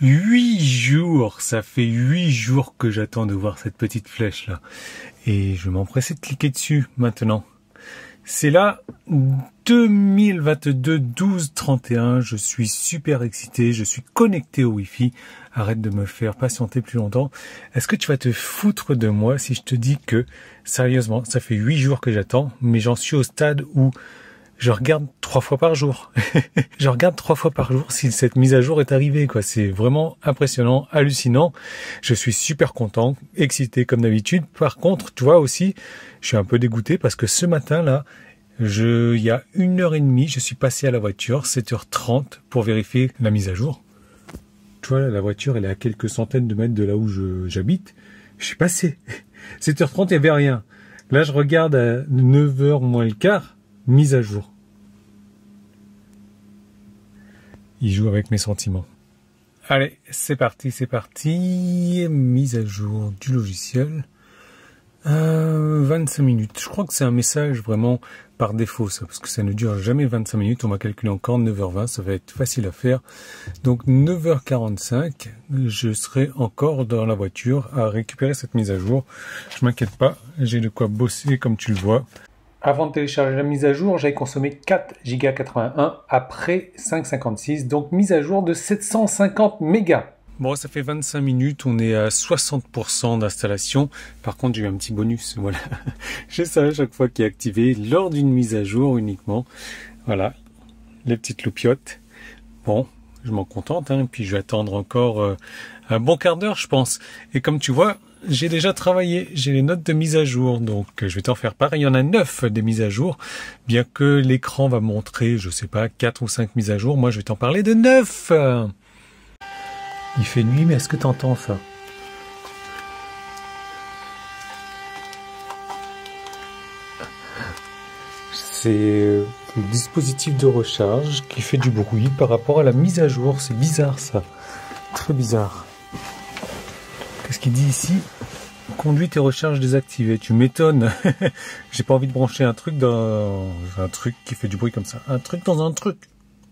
8 jours, ça fait 8 jours que j'attends de voir cette petite flèche là. Et je vais m'empresser de cliquer dessus maintenant. C'est là 2022 12/31, je suis super excité, je suis connecté au Wi-Fi. Arrête de me faire patienter plus longtemps. Est-ce que tu vas te foutre de moi si je te dis que, sérieusement, ça fait 8 jours que j'attends, mais j'en suis au stade où je regarde 3 fois par jour. Je regarde 3 fois par jour si cette mise à jour est arrivée, quoi. C'est vraiment impressionnant, hallucinant. Je suis super content, excité comme d'habitude. Par contre, tu vois aussi, je suis un peu dégoûté parce que ce matin-là, il y a 1h30, je suis passé à la voiture, 7h30, pour vérifier la mise à jour. Tu vois, là, la voiture, elle est à quelques centaines de mètres de là où j'habite. Je suis passé. 7h30, il n'y avait rien. Là, je regarde à 9h moins le quart. Mise à jour. Il joue avec mes sentiments. Allez, c'est parti. Mise à jour du logiciel. 25 minutes. Je crois que c'est un message vraiment par défaut, ça, parce que ça ne dure jamais 25 minutes. On va calculer encore 9h20, ça va être facile à faire. Donc 9h45, je serai encore dans la voiture à récupérer cette mise à jour. Je m'inquiète pas, j'ai de quoi bosser comme tu le vois. Avant de télécharger la mise à jour, j'avais consommé 4 Go 81 après 5,56, donc mise à jour de 750 mégas. Bon, ça fait 25 minutes, on est à 60% d'installation. Par contre, j'ai eu un petit bonus, voilà. J'ai ça à chaque fois qui est activé lors d'une mise à jour uniquement. Voilà, les petites loupiottes. Bon, je m'en contente, hein, puis je vais attendre encore un bon quart d'heure, je pense. Et comme tu vois, j'ai déjà travaillé, j'ai les notes de mise à jour, donc je vais t'en faire part. Il y en a 9 des mises à jour, bien que l'écran va montrer, je sais pas, 4 ou 5 mises à jour. Moi, je vais t'en parler de 9. Il fait nuit, mais est-ce que t'entends ça? C'est le dispositif de recharge qui fait du bruit par rapport à la mise à jour. C'est bizarre, ça. Très bizarre. Qu'est-ce qu'il dit ici? Conduite et recharge désactivée. Tu m'étonnes. J'ai pas envie de brancher un truc dans un truc qui fait du bruit comme ça. Un truc dans un truc.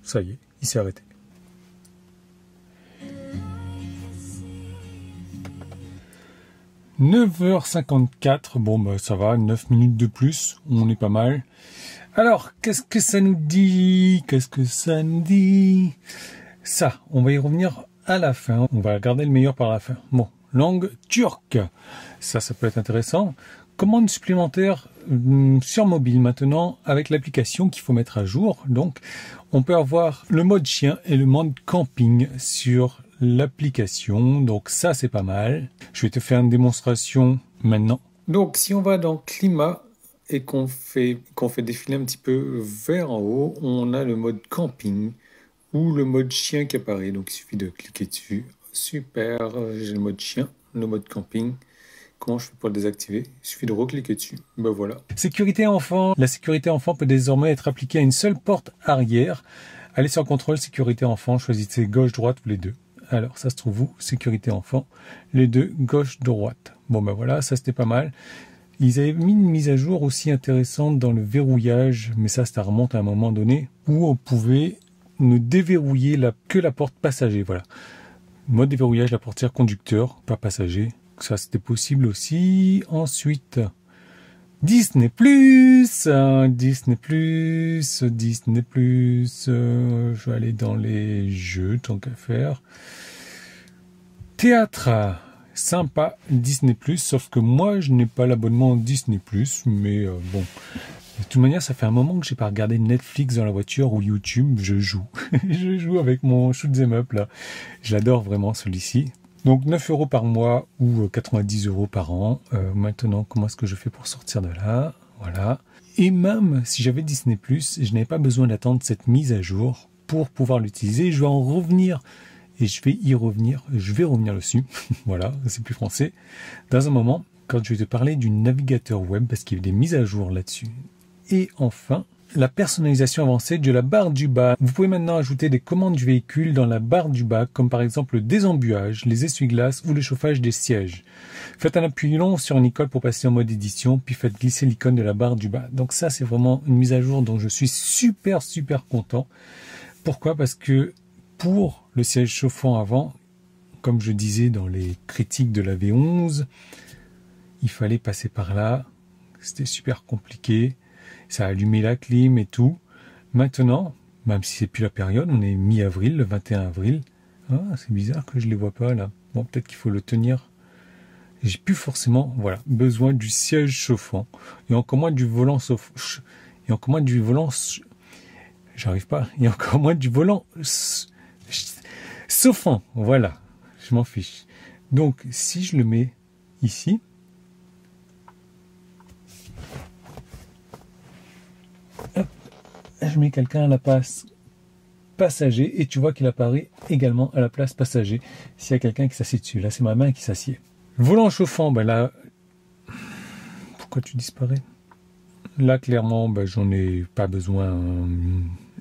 Ça y est, il s'est arrêté. « 9h54, bon bah ça va, 9 minutes de plus, on est pas mal. Alors, qu'est-ce que ça nous dit? Ça, on va y revenir à la fin, on va garder le meilleur par la fin. Bon, langue turque, ça peut être intéressant. Commande supplémentaire sur mobile maintenant avec l'application qu'il faut mettre à jour. Donc, on peut avoir le mode chien et le mode camping sur l'application. Donc ça, c'est pas mal. Je vais te faire une démonstration maintenant. Donc, si on va dans climat et qu'on fait défiler un petit peu vers en haut, on a le mode camping ou le mode chien qui apparaît. Donc, il suffit de cliquer dessus. Super, j'ai le mode chien, le mode camping. Comment je fais pour le désactiver? Il suffit de recliquer dessus. Ben voilà. Sécurité enfant. La sécurité enfant peut désormais être appliquée à une seule porte arrière. Allez sur contrôle sécurité enfant, choisissez gauche, droite ou les deux. Alors ça se trouve où? Sécurité enfant. Les deux, gauche, droite. Bon ben voilà, ça c'était pas mal. Ils avaient mis une mise à jour aussi intéressante dans le verrouillage, mais ça remonte à un moment donné, où on pouvait ne déverrouiller que la porte passager. Voilà. Mode déverrouillage, la portière conducteur, pas passager. Ça, c'était possible aussi. Ensuite, Disney+, Disney+, je vais aller dans les jeux, tant qu'à faire. Théâtre, sympa, Disney+, sauf que moi, je n'ai pas l'abonnement Disney+, mais bon. De toute manière, ça fait un moment que j'ai pas regardé Netflix dans la voiture ou YouTube, je joue. Je joue avec mon shoot'em up, là. J'adore vraiment celui-ci. Donc 9 € par mois ou 90 € par an. Maintenant, comment est-ce que je fais pour sortir de là? Voilà. Et même si j'avais Disney+, je n'avais pas besoin d'attendre cette mise à jour pour pouvoir l'utiliser. Je vais en revenir et je vais y revenir. Je vais revenir dessus. Voilà, c'est plus français. Dans un moment, quand je vais te parler du navigateur web, parce qu'il y a des mises à jour là-dessus. Et enfin, la personnalisation avancée de la barre du bas. Vous pouvez maintenant ajouter des commandes du véhicule dans la barre du bas, comme par exemple le désembuage, les essuie-glaces ou le chauffage des sièges. Faites un appui long sur une icône pour passer en mode édition, puis faites glisser l'icône de la barre du bas. Donc ça, c'est vraiment une mise à jour dont je suis super content. Pourquoi? Parce que pour le siège chauffant avant, comme je disais dans les critiques de la V11, il fallait passer par là. C'était super compliqué. Ça a allumé la clim et tout. Maintenant, même si c'est plus la période, on est mi-avril, le 21 avril. Ah, c'est bizarre que je les vois pas là. Bon, peut-être qu'il faut le tenir. J'ai plus forcément, voilà, besoin du siège chauffant. Et encore moins du volant et encore moins du volant. J'arrive pas. Et encore moins du volant chauffant. Voilà. Je m'en fiche. Donc, si je le mets ici. Hop, je mets quelqu'un à la place passager et tu vois qu'il apparaît également à la place passager s'il y a quelqu'un qui s'assied dessus. Là, c'est ma main qui s'assied. Volant chauffant, ben là, pourquoi tu disparais? Là, clairement, ben, j'en ai pas besoin.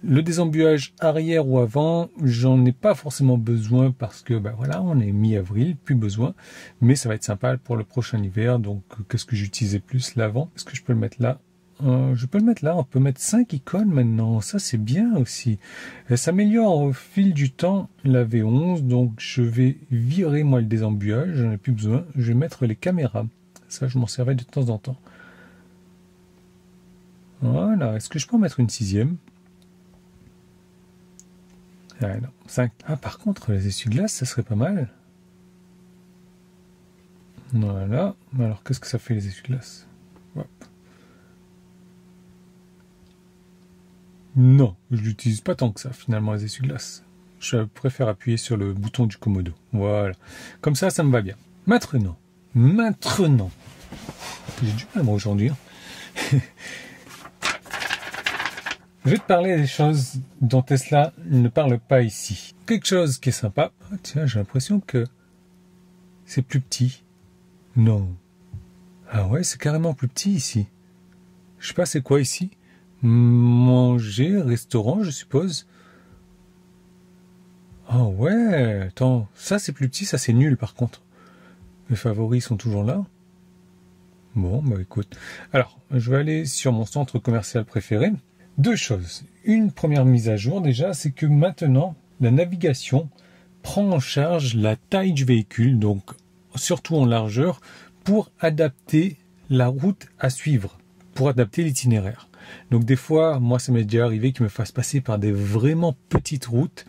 Le désembuage arrière ou avant, j'en ai pas forcément besoin parce que, ben voilà, on est mi-avril, plus besoin. Mais ça va être sympa pour le prochain hiver. Donc, qu'est-ce que j'utilisais plus? L'avant. Est-ce que je peux le mettre là? Je peux le mettre là, on peut mettre 5 icônes maintenant, ça c'est bien aussi. Ça s'améliore au fil du temps la V11, donc je vais virer moi le désembuage, j'en ai plus besoin, je vais mettre les caméras. Ça je m'en servais de temps en temps. Voilà, est-ce que je peux en mettre une 6e? Ah non, 5. Ah par contre les essuie-glaces ça serait pas mal. Voilà, alors qu'est-ce que ça fait les essuie-glaces? Hop. Non, je l'utilise pas tant que ça finalement les essuie-glaces. Je préfère appuyer sur le bouton du Komodo. Voilà. Comme ça me va bien. Maintenant. J'ai du mal moi aujourd'hui. Je vais te parler des choses dont Tesla ne parle pas ici. Quelque chose qui est sympa. Ah, tiens, j'ai l'impression que c'est plus petit. Non. Ah ouais, c'est carrément plus petit ici. Je sais pas c'est quoi ici. Manger, restaurant, je suppose. Ah ouais, attends, ça c'est plus petit, ça c'est nul par contre. Mes favoris sont toujours là. Bon, bah écoute. Alors, je vais aller sur mon centre commercial préféré. 2 choses. Une première mise à jour déjà, c'est que maintenant, la navigation prend en charge la taille du véhicule, donc surtout en largeur, pour adapter la route à suivre, pour adapter l'itinéraire. Donc des fois, moi ça m'est déjà arrivé qu'ils me fassent passer par des vraiment petites routes.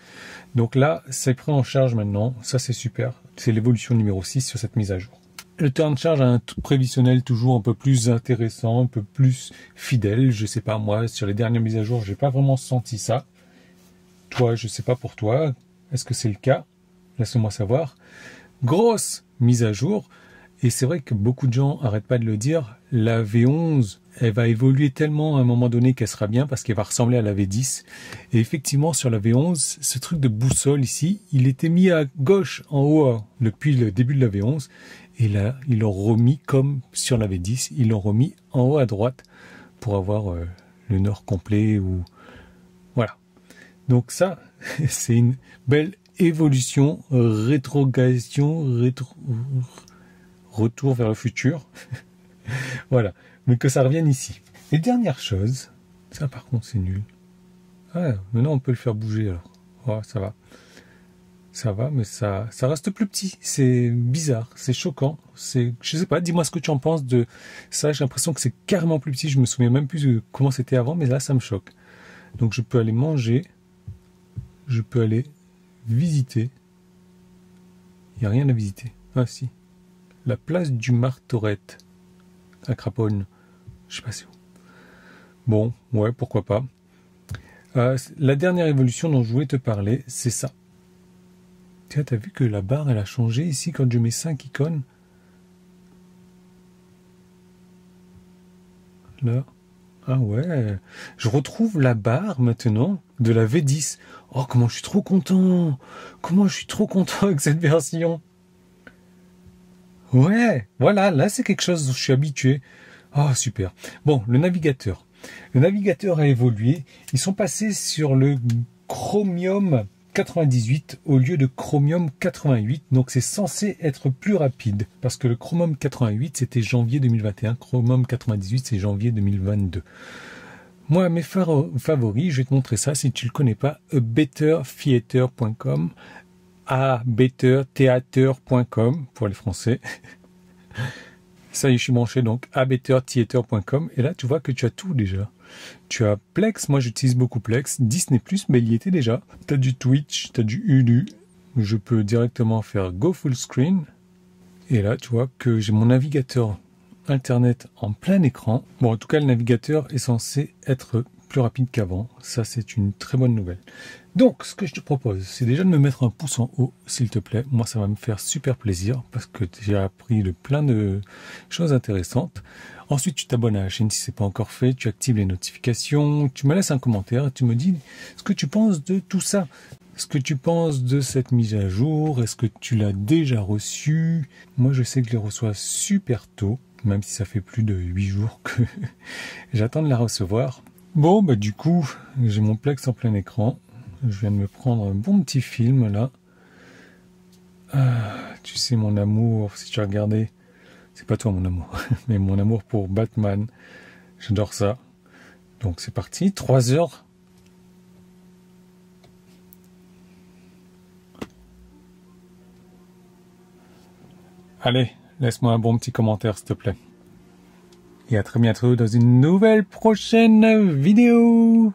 Donc là, c'est pris en charge maintenant. Ça c'est super. C'est l'évolution numéro 6 sur cette mise à jour. Le temps de charge a un prévisionnel toujours un peu plus intéressant, un peu plus fidèle. Je sais pas, moi, sur les dernières mises à jour, j'ai pas vraiment senti ça. Toi, je sais pas pour toi. Est-ce que c'est le cas? Laisse-moi savoir. Grosse mise à jour. Et c'est vrai que beaucoup de gens n'arrêtent pas de le dire, la V11, elle va évoluer tellement à un moment donné qu'elle sera bien parce qu'elle va ressembler à la V10. Et effectivement, sur la V11, ce truc de boussole ici, il était mis à gauche en haut depuis le début de la V11. Et là, ils l'ont remis comme sur la V10, ils l'ont remis en haut à droite pour avoir le nord complet. Ou voilà. Donc ça, c'est une belle évolution, retour vers le futur. Voilà. Mais que ça revienne ici. Et dernière chose, ça par contre c'est nul. Ah, maintenant on peut le faire bouger alors. Oh, ça va. Ça va, mais ça reste plus petit. C'est bizarre, c'est choquant. Je sais pas, dis-moi ce que tu en penses de ça. J'ai l'impression que c'est carrément plus petit. Je me souviens même plus de comment c'était avant, mais là ça me choque. Donc je peux aller manger. Je peux aller visiter. Il n'y a rien à visiter. Ah si. La place du Martorette à Craponne. Je sais pas c'est où. Bon, ouais, pourquoi pas. La dernière évolution dont je voulais te parler, c'est ça. Tiens, t'as vu que la barre, elle a changé ici quand je mets 5 icônes. Là. Ah ouais. Je retrouve la barre maintenant de la V10. Oh, comment je suis trop content. Comment je suis trop content avec cette version. Ouais, voilà, là c'est quelque chose où je suis habitué. Oh, super. Bon, le navigateur. Le navigateur a évolué. Ils sont passés sur le Chromium 98 au lieu de Chromium 88. Donc c'est censé être plus rapide. Parce que le Chromium 88 c'était janvier 2021. Chromium 98 c'est janvier 2022. Moi, mes favoris, je vais te montrer ça si tu le connais pas. bettertheater.com. abettertheater.com pour les Français. Ça y est, je suis branché, donc abettertheater.com. Et là, tu vois que tu as tout déjà. Tu as Plex, moi j'utilise beaucoup Plex. Disney+, mais il y était déjà. Tu as du Twitch, tu as du Hulu. Je peux directement faire Go Full Screen. Et là, tu vois que j'ai mon navigateur Internet en plein écran. Bon, en tout cas, le navigateur est censé être plus rapide qu'avant. Ça, c'est une très bonne nouvelle. Donc, ce que je te propose, c'est déjà de me mettre un pouce en haut, s'il te plaît. Moi, ça va me faire super plaisir parce que j'ai appris plein de choses intéressantes. Ensuite, tu t'abonnes à la chaîne si ce n'est pas encore fait. Tu actives les notifications. Tu me laisses un commentaire et tu me dis ce que tu penses de tout ça. Ce que tu penses de cette mise à jour. Est-ce que tu l'as déjà reçue? Moi, je sais que je les reçois super tôt, même si ça fait plus de 8 jours que j'attends de la recevoir. Bon, bah du coup, j'ai mon Plex en plein écran. Je viens de me prendre un bon petit film, là. Ah, tu sais, mon amour, si tu as regardé... C'est pas toi, mon amour, mais mon amour pour Batman. J'adore ça. Donc, c'est parti. 3 heures. Allez, laisse-moi un bon petit commentaire, s'il te plaît. Et à très bientôt dans une nouvelle prochaine vidéo.